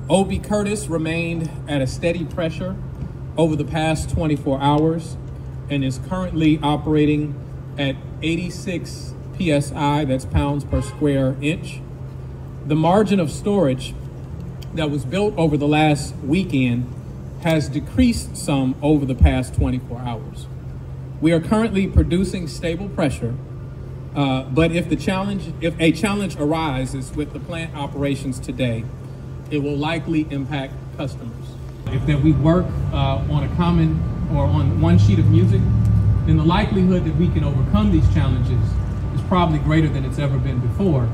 O.B. Curtis remained at a steady pressure over the past 24 hours and is currently operating at 86 PSI, that's pounds per square inch. The margin of storage that was built over the last weekend has decreased some over the past 24 hours. We are currently producing stable pressure, but if a challenge arises with the plant operations today, it will likely impact customers. If that we work on a common or on one sheet of music, then the likelihood that we can overcome these challenges is probably greater than it's ever been before.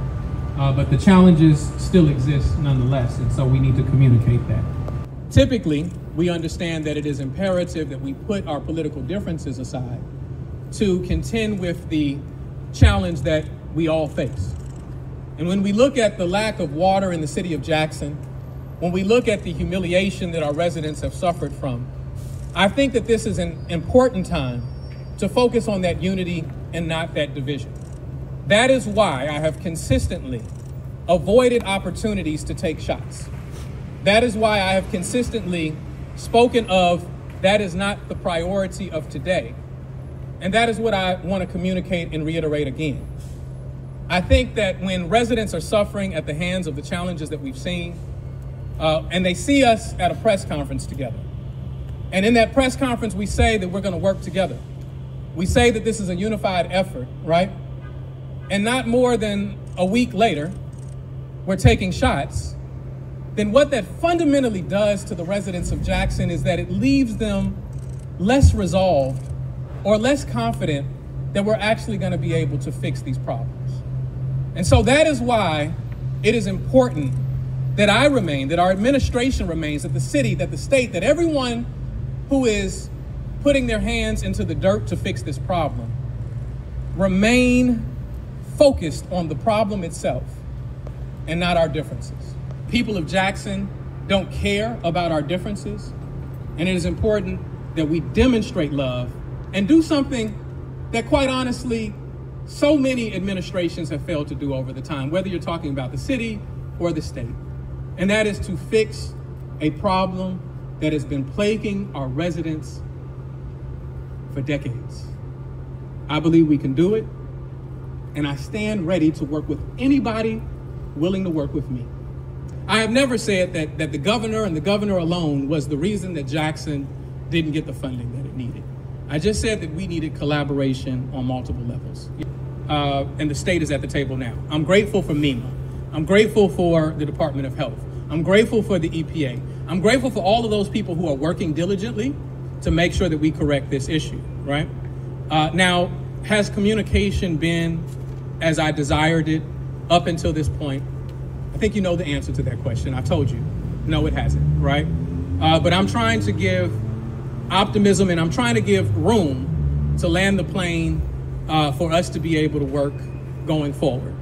But the challenges still exist nonetheless, and so we need to communicate that. Typically, we understand that it is imperative that we put our political differences aside to contend with the challenge that we all face. And when we look at the lack of water in the city of Jackson, when we look at the humiliation that our residents have suffered from, I think that this is an important time to focus on that unity and not that division. That is why I have consistently avoided opportunities to take shots. That is why I have consistently spoken of that is not the priority of today. And that is what I want to communicate and reiterate again. I think that when residents are suffering at the hands of the challenges that we've seen, and they see us at a press conference together, and in that press conference, we say that we're going to work together. We say that this is a unified effort, right? And not more than a week later, we're taking shots. Then what that fundamentally does to the residents of Jackson is that it leaves them less resolved or less confident that we're actually going to be able to fix these problems. And so that is why it is important that I remain, that our administration remains, that the city, that the state, that everyone who is putting their hands into the dirt to fix this problem remain focused on the problem itself and not our differences. People of Jackson don't care about our differences, and it is important that we demonstrate love and do something that, quite honestly, so many administrations have failed to do over the time, whether you're talking about the city or the state, and that is to fix a problem that has been plaguing our residents for decades. I believe we can do it, and I stand ready to work with anybody willing to work with me. I have never said that the governor and the governor alone was the reason that Jackson didn't get the funding that it needed. I just said that we needed collaboration on multiple levels. And the state is at the table now. I'm grateful for MEMA. I'm grateful for the Department of Health. I'm grateful for the EPA. I'm grateful for all of those people who are working diligently to make sure that we correct this issue, right? Now, has communication been as I desired it up until this point? I think you know the answer to that question. I told you, no, it hasn't, right? But I'm trying to give optimism and I'm trying to give room to land the plane for us to be able to work going forward.